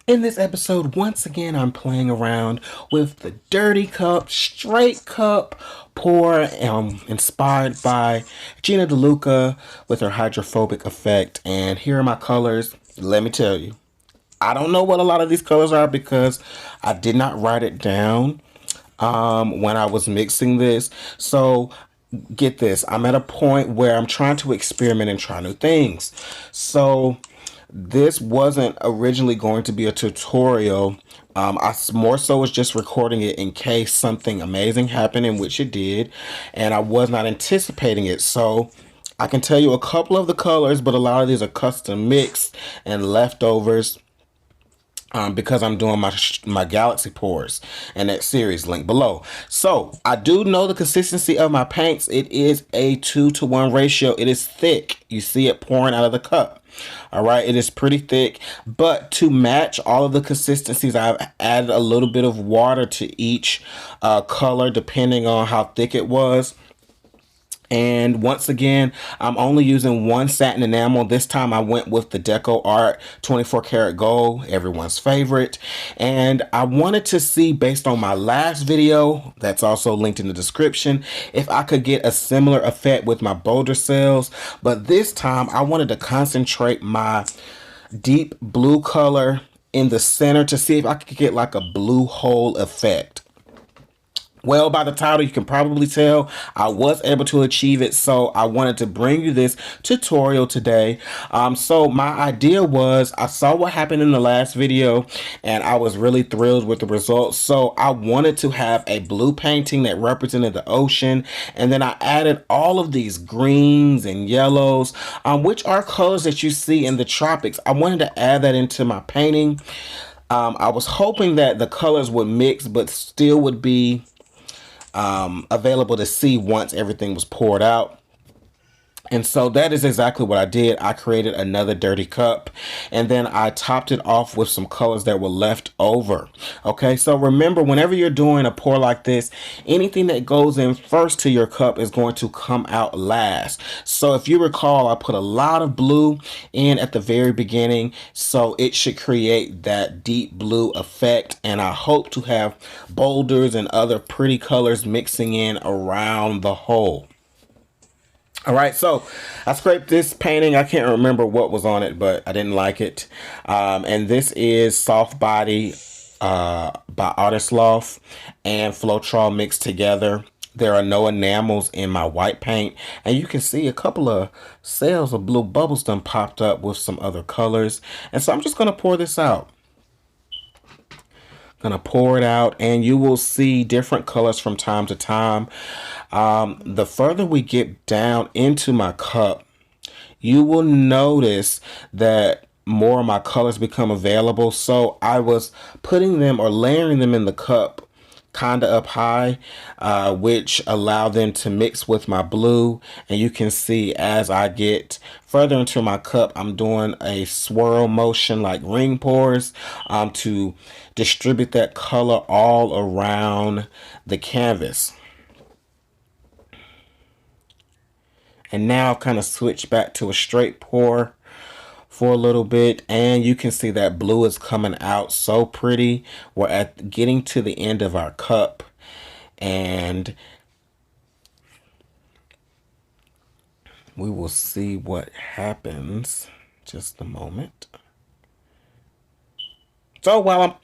In this episode, once again, I'm playing around with the Dirty Cup, Straight Cup pour, inspired by Gina DeLuca with her hydrophobic effect. And here are my colors. Let me tell you, I don't know what a lot of these colors are because I did not write it down when I was mixing this. So get this, I'm at a point where I'm trying to experiment and try new things. So this wasn't originally going to be a tutorial. I more so was just recording it in case something amazing happened, in which it did, and I was not anticipating it. So I can tell you a couple of the colors, but a lot of these are custom mixed and leftovers. Because I'm doing my galaxy pours and that series link below. So I do know the consistency of my paints. It is a 2-to-1 ratio. It is thick. You see it pouring out of the cup. All right, it is pretty thick, but to match all of the consistencies, I've added a little bit of water to each color depending on how thick it was. And once again, I'm only using one satin enamel. This time I went with the DecoArt 24 karat gold, everyone's favorite. And I wanted to see, based on my last video, that's also linked in the description, if I could get a similar effect with my boulder cells. But this time I wanted to concentrate my deep blue color in the center to see if I could get like a blue hole effect. Well, by the title, you can probably tell I was able to achieve it, so I wanted to bring you this tutorial today. So my idea was, I saw what happened in the last video, and I was really thrilled with the results. So I wanted to have a blue painting that represented the ocean, and then I added all of these greens and yellows, which are colors that you see in the tropics. I wanted to add that into my painting. I was hoping that the colors would mix, but still would be available to see once everything was poured out. And so that is exactly what I did. I created another dirty cup, and then I topped it off with some colors that were left over. Okay, so remember, whenever you're doing a pour like this, anything that goes in first to your cup is going to come out last. So if you recall, I put a lot of blue in at the very beginning, so it should create that deep blue effect. And I hope to have boulders and other pretty colors mixing in around the hole. All right, so I scraped this painting. I can't remember what was on it, but I didn't like it. And this is Soft Body by Artist Loft and Floetrol mixed together. There are no enamels in my white paint, and you can see a couple of cells of blue bubbles done popped up with some other colors. And so I'm just going to pour this out. Gonna pour it out, and you will see different colors from time to time. The further we get down into my cup, you will notice that more of my colors become available. So I was putting them or layering them in the cup kind of up high, which allow them to mix with my blue. And you can see as I get further into my cup, I'm doing a swirl motion like ring pours to distribute that color all around the canvas. And now I'll kind of switch back to a straight pour for a little bit, and you can see that blue is coming out so pretty. We're at getting to the end of our cup, and we will see what happens. Just a moment. So while I'm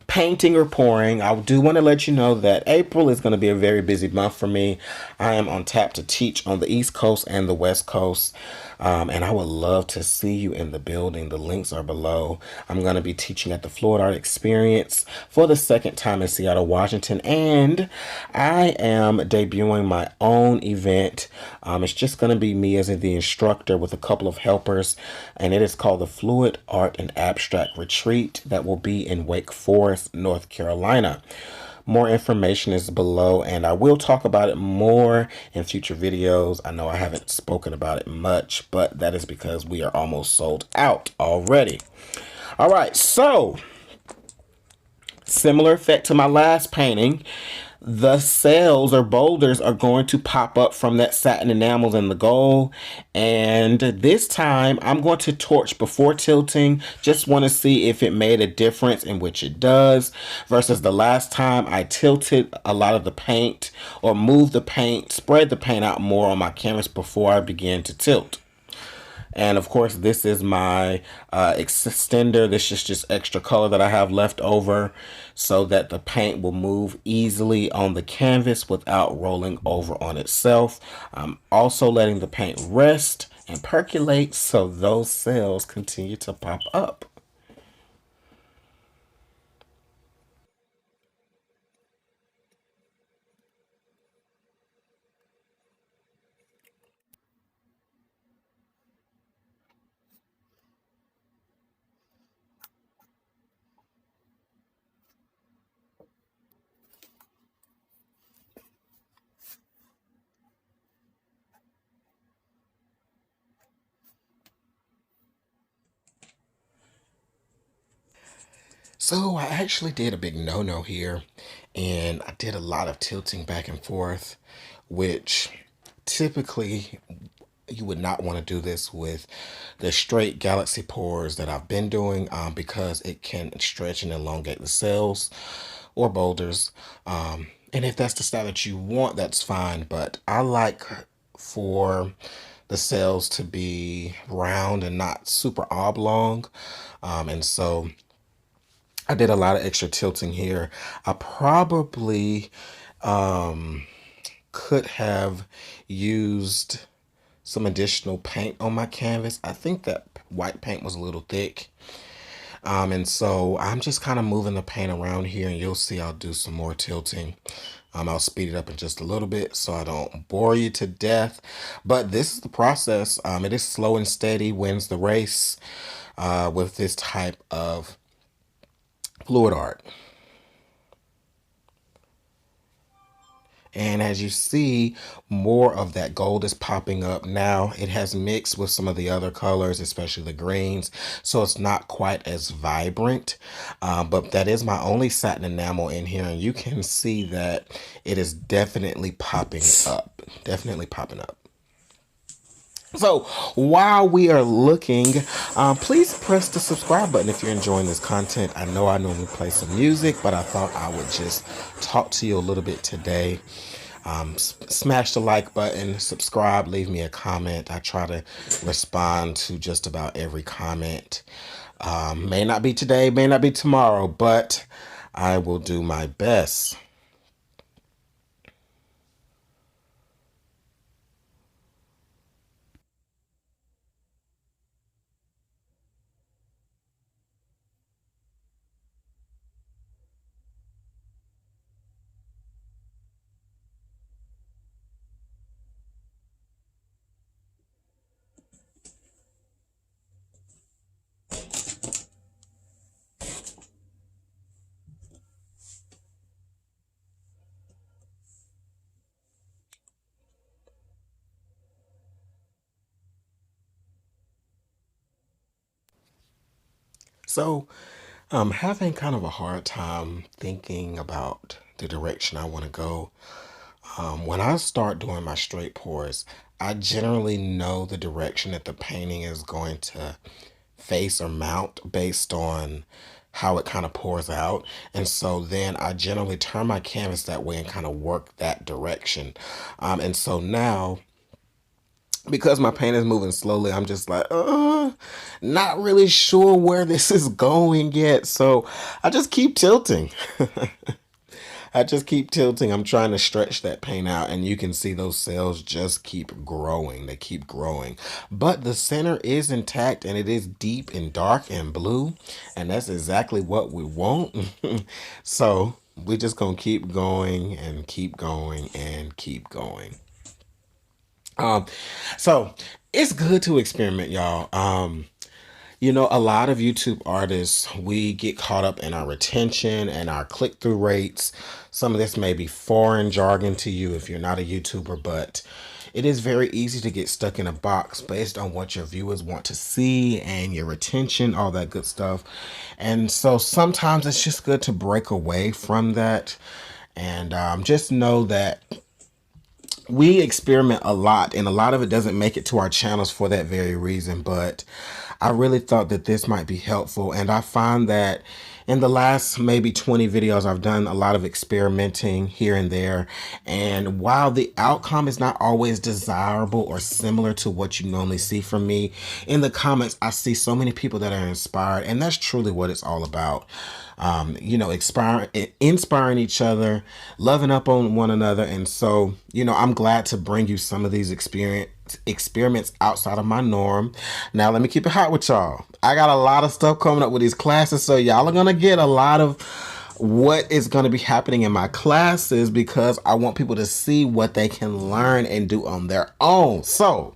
painting or pouring, I do want to let you know that April is going to be a very busy month for me. I am on tap to teach on the East Coast and the West Coast, and I would love to see you in the building. The links are below. I'm going to be teaching at the Florida Art Experience for the second time in Seattle, Washington, and I am debuting my own event. It's just going to be me as the instructor with a couple of helpers, and it is called the Fluid Art and Abstract Retreat that will be in Wake Forest, North Carolina. More information is below, and I will talk about it more in future videos. I know I haven't spoken about it much, but that is because we are almost sold out already. All right, so similar effect to my last painting. the cells or boulders are going to pop up from that satin enamels and the gold. And this time I'm going to torch before tilting. Just want to see if it made a difference, in which it does, versus the last time I tilted a lot of the paint or moved the paint, spread the paint out more on my canvas before I began to tilt. And of course, this is my extender. This is just extra color that I have left over so that the paint will move easily on the canvas without rolling over on itself. I'm also letting the paint rest and percolate so those cells continue to pop up. So I actually did a big no-no here, and I did a lot of tilting back and forth, which typically you would not want to do this with the straight galaxy pours that I've been doing, because it can stretch and elongate the cells or boulders. And if that's the style that you want, that's fine. But I like for the cells to be round and not super oblong. And so I did a lot of extra tilting here. I probably could have used some additional paint on my canvas. I think that white paint was a little thick. And so I'm just kind of moving the paint around here, and you'll see I'll do some more tilting. I'll speed it up in just a little bit so I don't bore you to death. But this is the process. It is slow and steady wins the race with this type of fluid art. And as you see, more of that gold is popping up now. It has mixed with some of the other colors, especially the greens, so it's not quite as vibrant. But that is my only satin enamel in here, and you can see that it is definitely popping up. Definitely popping up. So while we are looking, please press the subscribe button if you're enjoying this content. I know I normally play some music, but I thought I would just talk to you a little bit today. Smash the like button, subscribe, leave me a comment. I try to respond to just about every comment. May not be today, may not be tomorrow, but I will do my best. So I'm having kind of a hard time thinking about the direction I want to go. When I start doing my straight pours, I generally know the direction that the painting is going to face or mount based on how it kind of pours out. And so then I generally turn my canvas that way and kind of work that direction. And so now, because my paint is moving slowly, I'm just like, not really sure where this is going yet. So I just keep tilting. I just keep tilting. I'm trying to stretch that paint out, and you can see those cells just keep growing. They keep growing. But the center is intact, and it is deep and dark and blue, and that's exactly what we want. So we're just going to keep going and keep going and keep going. Um, so it's good to experiment, y'all. A lot of YouTube artists, we get caught up in our retention and our click-through rates. Some of this may be foreign jargon to you if you're not a YouTuber, but it is very easy to get stuck in a box based on what your viewers want to see and your retention, all that good stuff. And so sometimes it's just good to break away from that And just know that we experiment a lot, and a lot of it doesn't make it to our channels for that very reason. But I really thought that this might be helpful, and I find that in the last maybe 20 videos I've done a lot of experimenting here and there, and while the outcome is not always desirable or similar to what you normally see from me, in the comments I see so many people that are inspired, and that's truly what it's all about. You know, inspiring each other, loving up on one another. And so, you know, I'm glad to bring you some of these experiments outside of my norm. Now, let me keep it hot with y'all. I got a lot of stuff coming up with these classes, so y'all are going to get a lot of what is going to be happening in my classes, because I want people to see what they can learn and do on their own. So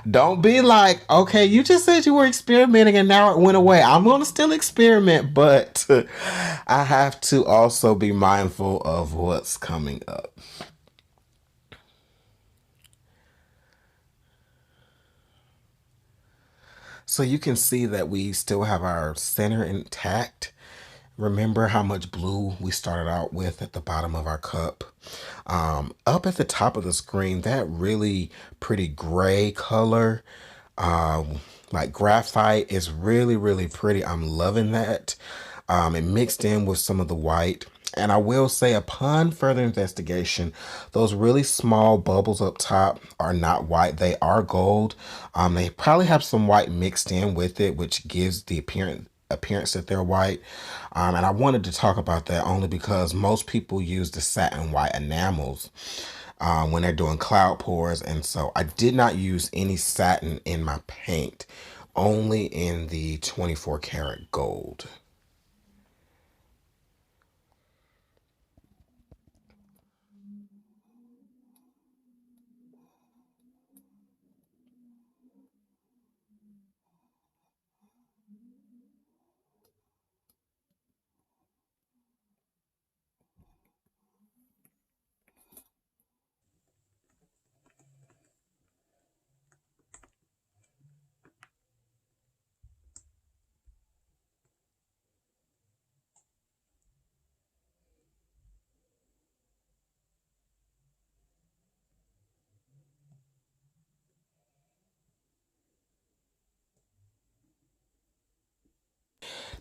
don't be like, okay, you just said you were experimenting and now it went away. I'm going to still experiment, but I have to also be mindful of what's coming up. So you can see that we still have our center intact. Remember how much blue we started out with at the bottom of our cup? Up at the top of the screen, that really pretty gray color, like graphite, is really, really pretty. I'm loving that. It mixed in with some of the white. And I will say, upon further investigation, those really small bubbles up top are not white. They are gold. They probably have some white mixed in with it, which gives the appearance that they're white. And I wanted to talk about that only because most people use the satin white enamels when they're doing cloud pours. And so I did not use any satin in my paint, only in the 24 karat gold.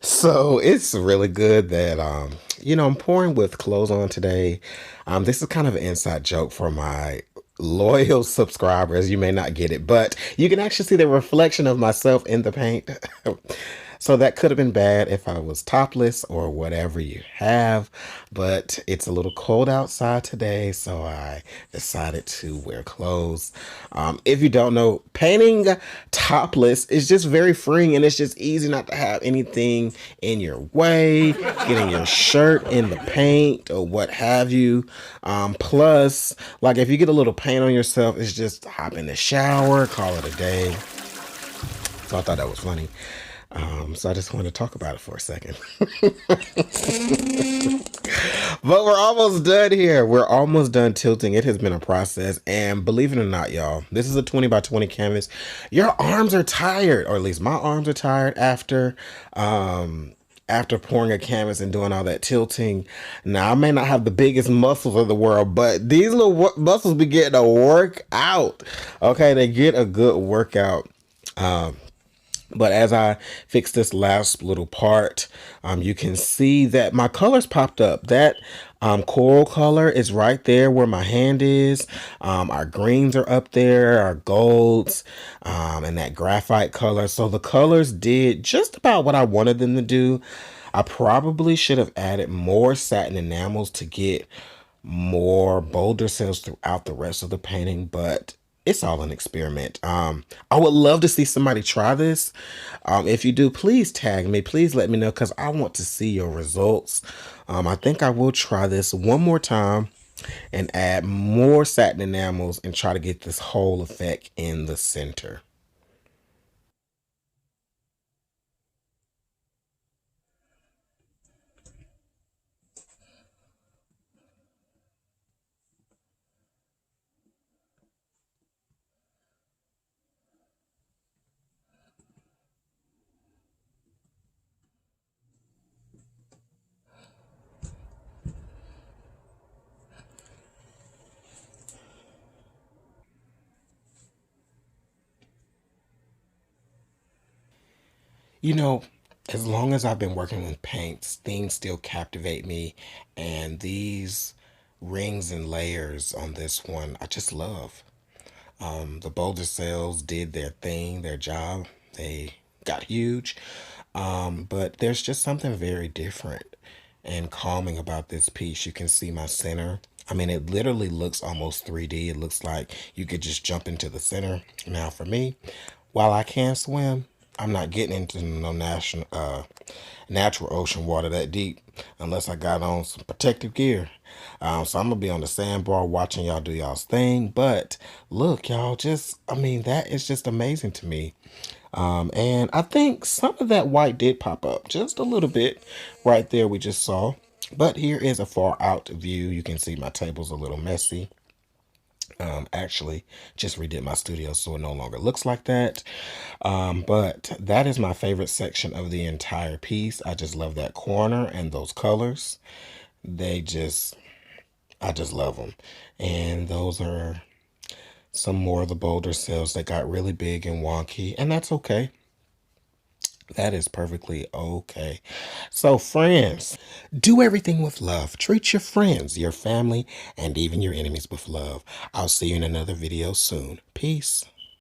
So it's really good that you know, I'm pouring with clothes on today. This is kind of an inside joke for my loyal subscribers. You may not get it, but you can actually see the reflection of myself in the paint. So that could have been bad if I was topless or whatever you have, but it's a little cold outside today, so I decided to wear clothes. If you don't know, painting topless is just very freeing, and it's just easy not to have anything in your way, getting your shirt in the paint or what have you. Plus, like if you get a little paint on yourself, it's just hop in the shower, call it a day. So I thought that was funny. So I just wanted to talk about it for a second. But we're almost done here. We're almost done tilting. It has been a process. And believe it or not, y'all, this is a 20 by 20 canvas. Your arms are tired, or at least my arms are tired after pouring a canvas and doing all that tilting. Now, I may not have the biggest muscles of the world, but these little muscles be getting a workout. Okay, they get a good workout. But as I fix this last little part, you can see that my colors popped up. That coral color is right there where my hand is. Our greens are up there, our golds, and that graphite color. So the colors did just about what I wanted them to do. I probably should have added more satin enamels to get more bolder cells throughout the rest of the painting, but it's all an experiment. I would love to see somebody try this. If you do, please tag me. Please let me know, because I want to see your results. I think I will try this one more time and add more satin enamels and try to get this whole effect in the center. You know, as long as I've been working with paints, things still captivate me. And these rings and layers on this one, I just love. The boulder cells did their thing, their job. They got huge. But there's just something very different and calming about this piece. You can see my center. I mean, it literally looks almost 3D. It looks like you could just jump into the center. Now, for me, while I can swim, I'm not getting into no natural ocean water that deep unless I got on some protective gear. So I'm gonna be on the sandbar watching y'all do y'all's thing. But look, y'all, I mean, that is just amazing to me. And I think some of that white did pop up just a little bit right there we just saw. But here is a far out view. You can see my table's a little messy. Actually, just redid my studio so it no longer looks like that. But that is my favorite section of the entire piece. I just love that corner and those colors. They just, I just love them. And those are some more of the boulder cells that got really big and wonky, and that's okay. That is perfectly okay. So, friends, do everything with love. Treat your friends, your family, and even your enemies with love. I'll see you in another video soon. Peace.